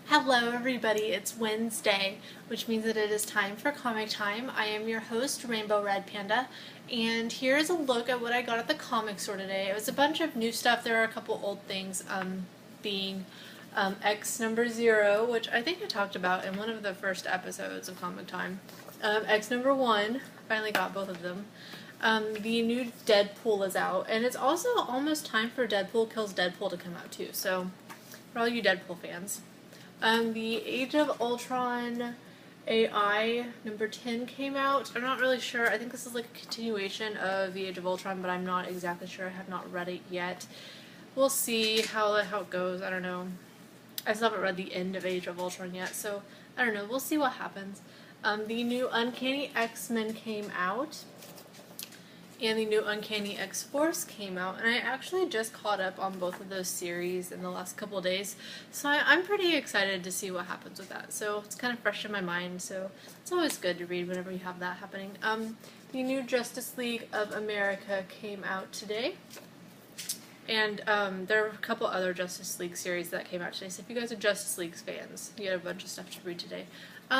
Hello everybody, it's Wednesday, which means that it is time for comic time. I am your host, Rainbow Red Panda, and here's a look at what I got at the comic store today. It was a bunch of new stuff. There are a couple old things, being X number 0, which I think I talked about in one of the first episodes of Comic Time. X number 1, finally got both of them. The new Deadpool is out, and it's also almost time for Deadpool Kills Deadpool to come out too, so for all you Deadpool fans. The Age of Ultron AI number 10 came out. I'm not really sure. I think this is like a continuation of the Age of Ultron, but I'm not exactly sure. I have not read it yet. We'll see how it goes. I don't know. I still haven't read the end of Age of Ultron yet, so I don't know. We'll see what happens. The new Uncanny X-Men came out, and the new Uncanny X-Force came out, and I actually just caught up on both of those series in the last couple of days, so I'm pretty excited to see what happens with that. So it's kind of fresh in my mind, so it's always good to read whenever you have that happening. The new Justice League of America came out today, and there are a couple other Justice League series that came out today, so if you guys are Justice League fans, you get a bunch of stuff to read today.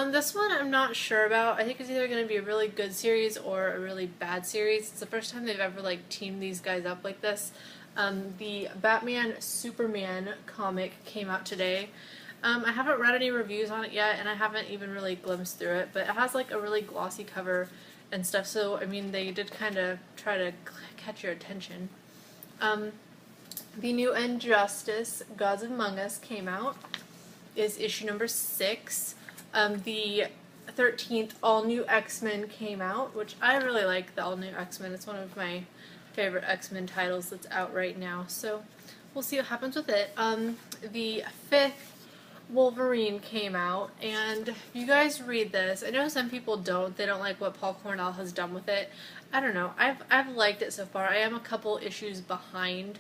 This one I'm not sure about. I think it's either going to be a really good series or a really bad series. It's the first time they've ever teamed these guys up like this. The Batman Superman comic came out today. I haven't read any reviews on it yet, and I haven't even really glimpsed through it, but it has a really glossy cover and stuff, so I mean they did kind of try to catch your attention. The new Injustice Gods Among Us came out. Is issue number 6. The 13th all-new X-Men came out, which I really like the all-new X-Men. It's one of my favorite X-Men titles that's out right now, so we'll see what happens with it. The 5th Wolverine came out, and if you guys read this, I know some people don't. They don't like what Paul Cornell has done with it. I don't know. I've liked it so far. I am a couple issues behind.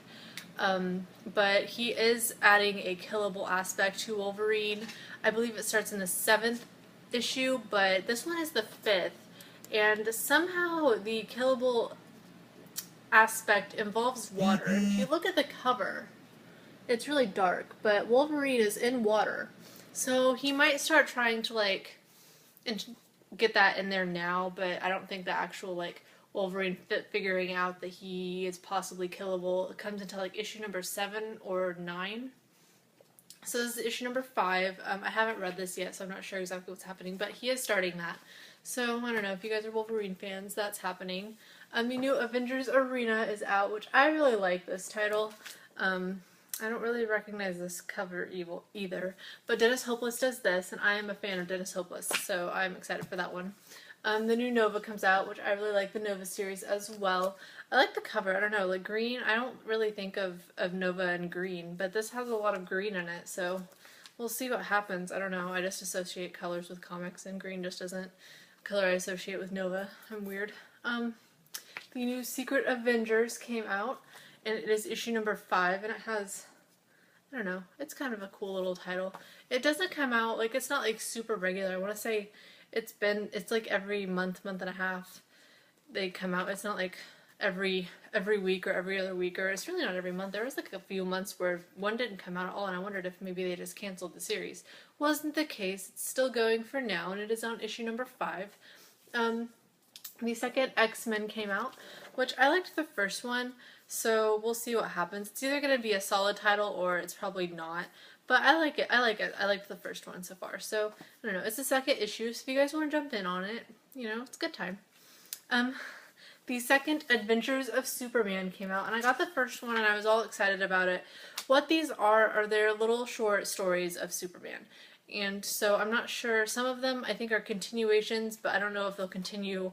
But he is adding a killable aspect to Wolverine. I believe it starts in the 7th issue, but this one is the 5th. And somehow the killable aspect involves water. If you look at the cover, it's really dark, but Wolverine is in water. So he might start trying to get that in there now, but I don't think the actual Wolverine figuring out that he is possibly killable. It comes into issue number 7 or 9. So this is issue number 5. I haven't read this yet, so I'm not sure exactly what's happening, but he is starting that. So I don't know if you guys are Wolverine fans, that's happening. The new Avengers Arena is out, which I really like this title. I don't really recognize this cover either, but Dennis Hopeless does this, and I am a fan of Dennis Hopeless, so I'm excited for that one. The new Nova comes out, which I really like the Nova series as well. I like the cover. I don't know, green. I don't really think of Nova and green, but this has a lot of green in it, so we'll see what happens. I don't know. I just associate colors with comics, and green just isn't a color I associate with Nova. I'm weird. The new Secret Avengers came out, and it is issue number 5, and it has, I don't know, it's kind of a cool little title. It doesn't come out, it's not super regular. I want to say it's every month and a half they come out. It's not every week or every other week, or it's really not every month. There was a few months where one didn't come out at all, and I wondered if maybe they just canceled the series. Wasn't the case. It's still going for now, and it is on issue number 5. The second X-Men came out, which I liked the first one, so we'll see what happens. It's either going to be a solid title or it's probably not. But I like it. I liked the first one so far. So, I don't know. It's the second issue, so if you guys want to jump in on it, it's a good time. The second Adventures of Superman came out, and I got the first one and I was all excited about it. What these are their little short stories of Superman. And so I'm not sure. Some of them I think are continuations, but I don't know if they'll continue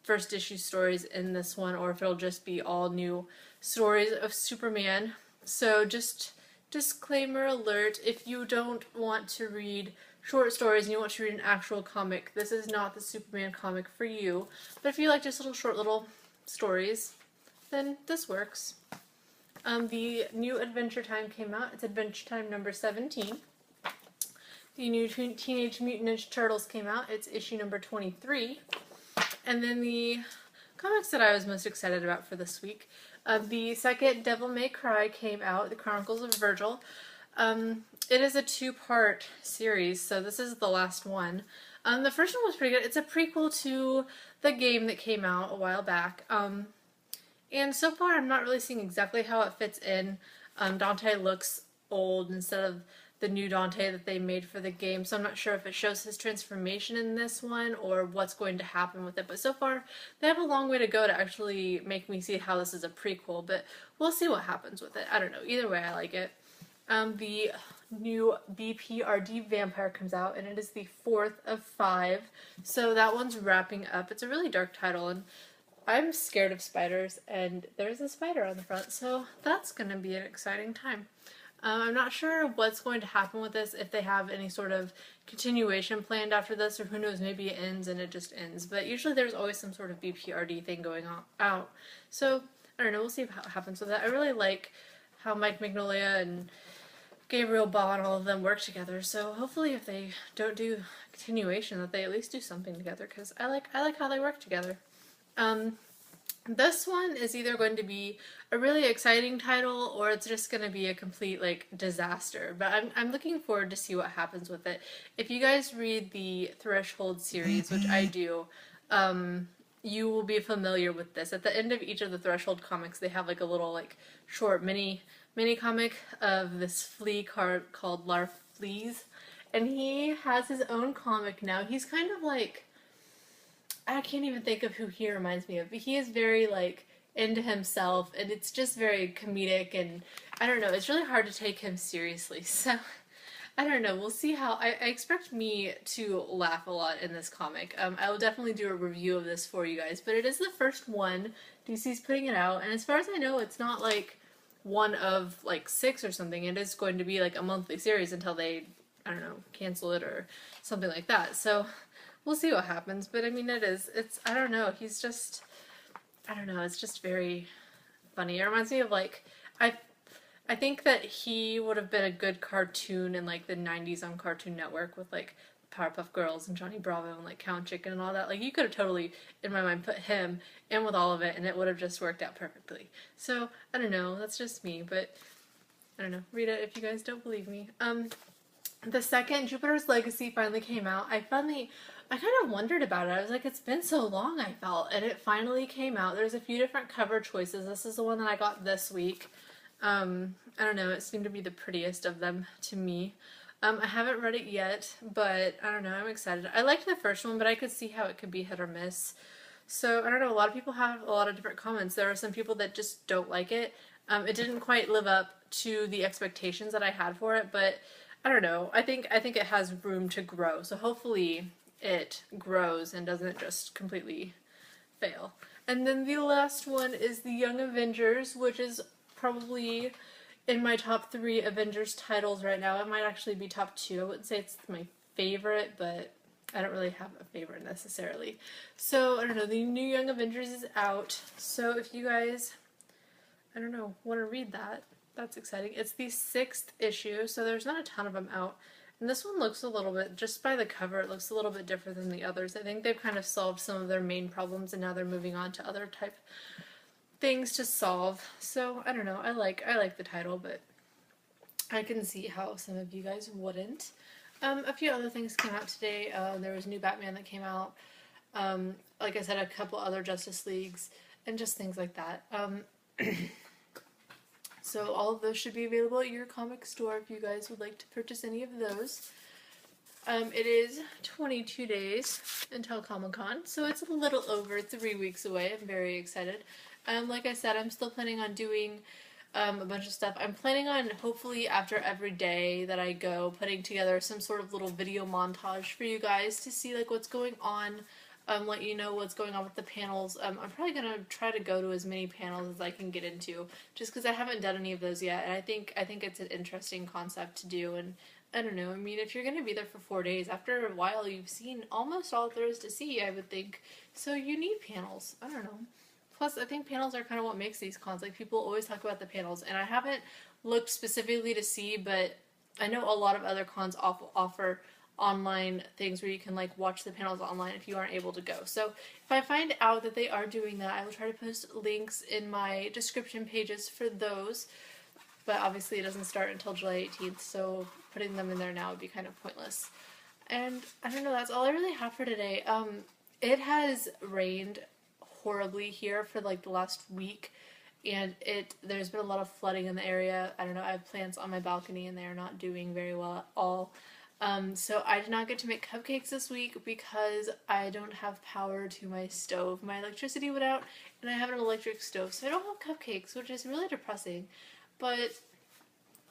first issue stories in this one or if it'll just be all new stories of Superman. So just disclaimer alert, if you don't want to read short stories and you want to read an actual comic, this is not the Superman comic for you. But if you like just short little stories, then this works. The new Adventure Time came out. It's Adventure Time number 17. The new Teenage Mutant Ninja Turtles came out. It's issue number 23. And then the comics that I was most excited about for this week, the second Devil May Cry came out, The Chronicles of Virgil. It is a two-part series, so this is the last one. The first one was pretty good. It's a prequel to the game that came out a while back. And so far I'm not really seeing exactly how it fits in. Dante looks old instead of the new Dante that they made for the game, so I'm not sure if it shows his transformation in this one or what's going to happen with it. But so far, they have a long way to go to actually make me see how this is a prequel, but we'll see what happens with it. I don't know. Either way, I like it. The new BPRD Vampire comes out, and it is the 4th of 5, so that one's wrapping up. It's a really dark title, and I'm scared of spiders, and there's a spider on the front, so that's going to be an exciting time. I'm not sure what's going to happen with this, if they have any sort of continuation planned after this, or who knows, maybe it ends and it just ends. But usually there's always some sort of BPRD thing going out. So, I don't know, we'll see what happens with that. I really like how Mike Mignola and Gabriel Ba and all of them work together, so hopefully if they don't do continuation, that they at least do something together, because I like how they work together. This one is either going to be a really exciting title or it's just going to be a complete disaster, but I'm looking forward to see what happens with it. If you guys read the Threshold series, which I do, you will be familiar with this. At the end of each of the Threshold comics, they have a little short mini comic of this flea card called Larfleeze, and he has his own comic now. He's kind of I can't even think of who he reminds me of, but he is very into himself, and it's just very comedic, and I don't know, it's really hard to take him seriously, so I don't know, we'll see how. I expect me to laugh a lot in this comic. I will definitely do a review of this for you guys, but it is the first one. DC's putting it out, and as far as I know, it's not one of 6 or something. It is going to be a monthly series until they, I don't know, cancel it or something like that, so we'll see what happens. But I mean, I don't know, he's just, I don't know, it's just very funny. It reminds me of I think that he would have been a good cartoon in the 90s on Cartoon Network with Powerpuff Girls and Johnny Bravo and Count Chicken and all that. You could have totally, in my mind, put him in with all of it and it would have just worked out perfectly. So, I don't know, that's just me, but I don't know, read it if you guys don't believe me. The second, Jupiter's Legacy, finally came out. I kind of wondered about it. I was like, it's been so long, I felt, and it finally came out. There's a few different cover choices. This is the one that I got this week. I don't know, it seemed to be the prettiest of them to me. I haven't read it yet, but I don't know, I'm excited. I liked the first one, but I could see how it could be hit or miss. So, I don't know, a lot of people have a lot of different comments. There are some people that just don't like it. It didn't quite live up to the expectations that I had for it, but I don't know, I think it has room to grow, so hopefully it grows and doesn't just completely fail. And then the last one is the Young Avengers, which is probably in my top 3 Avengers titles right now. It might actually be top 2. I wouldn't say it's my favorite, but I don't really have a favorite necessarily. So, I don't know, the new Young Avengers is out, so if you guys, I don't know, want to read that, that's exciting. It's the 6th issue, so there's not a ton of them out. And this one looks a little bit, just by the cover, it looks a little bit different than the others. I think they've kind of solved some of their main problems, and now they're moving on to other type things to solve. So, I don't know, I like the title, but I can see how some of you guys wouldn't. A few other things came out today. There was new Batman that came out. Like I said, a couple other Justice Leagues, and just things like that. So all of those should be available at your comic store if you guys would like to purchase any of those. It is 22 days until Comic-Con, so it's a little over 3 weeks away. I'm very excited. Like I said, I'm still planning on doing a bunch of stuff. I'm planning on, hopefully after every day that I go, putting together some sort of little video montage for you guys to see what's going on. Let you know what's going on with the panels. I'm probably going to try to go to as many panels as I can get into, just because I haven't done any of those yet, and I think it's an interesting concept to do, and I don't know, I mean, if you're going to be there for 4 days, after a while you've seen almost all there is to see, I would think, so you need panels. I don't know. Plus, I think panels are kind of what makes these cons. People always talk about the panels, and I haven't looked specifically to see, but I know a lot of other cons offer online things where you can watch the panels online if you aren't able to go. So if I find out that they are doing that, I will try to post links in my description pages for those. but obviously it doesn't start until July 18th, so putting them in there now would be kind of pointless. And I don't know, that's all I really have for today. It has rained horribly here for like the last week, and there's been a lot of flooding in the area. I don't know, I have plants on my balcony and they are not doing very well at all. So I did not get to make cupcakes this week because I don't have power to my stove. My electricity went out and I have an electric stove, so I don't have cupcakes, which is really depressing. But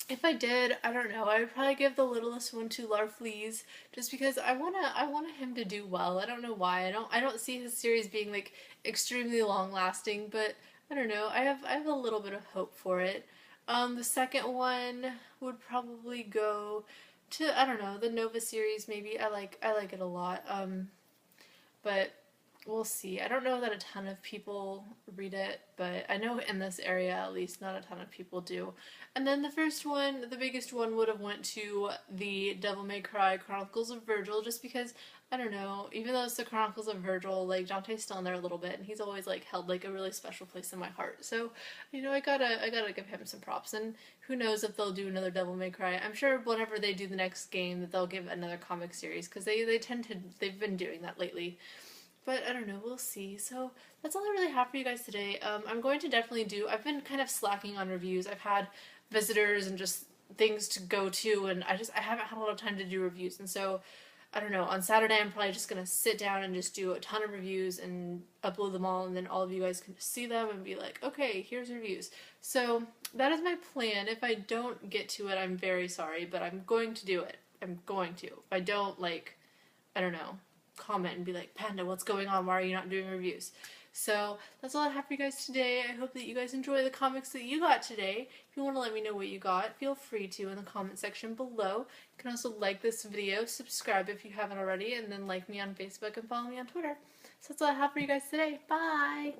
if I did, I don't know, I would probably give the littlest one to Larfleeze just because I want him to do well. I don't know why. I don't see his series being like extremely long lasting, but I don't know. I have a little bit of hope for it. The second one would probably go to, I don't know, the Nova series maybe. I like it a lot. But we'll see. I don't know that a ton of people read it, but I know in this area at least not a ton of people do. And then the first one, the biggest one, would have went to the Devil May Cry Chronicles of Virgil, just because, I don't know, even though it's the Chronicles of Virgil, like, Dante's still in there a little bit, and he's always, like, held, like, a really special place in my heart. So, you know, I gotta give him some props, and who knows if they'll do another Devil May Cry. I'm sure whenever they do the next game that they'll give another comic series, because they've been doing that lately. But I don't know, we'll see. So that's all I really have for you guys today. I'm going to definitely I've been kind of slacking on reviews. I've had visitors and just things to go to, and I haven't had a lot of time to do reviews. And so, I don't know, on Saturday I'm probably just going to sit down and just do a ton of reviews and upload them all, and then all of you guys can see them and be like, okay, here's reviews. So that is my plan. If I don't get to it, I'm very sorry, but I'm going to do it. I'm going to. If I don't, like, I don't know, comment and be like, Panda, what's going on? Why are you not doing reviews? So that's all I have for you guys today. I hope that you guys enjoy the comics that you got today. If you want to let me know what you got, feel free to in the comment section below. You can also like this video, subscribe if you haven't already, and then like me on Facebook and follow me on Twitter. So that's all I have for you guys today. Bye!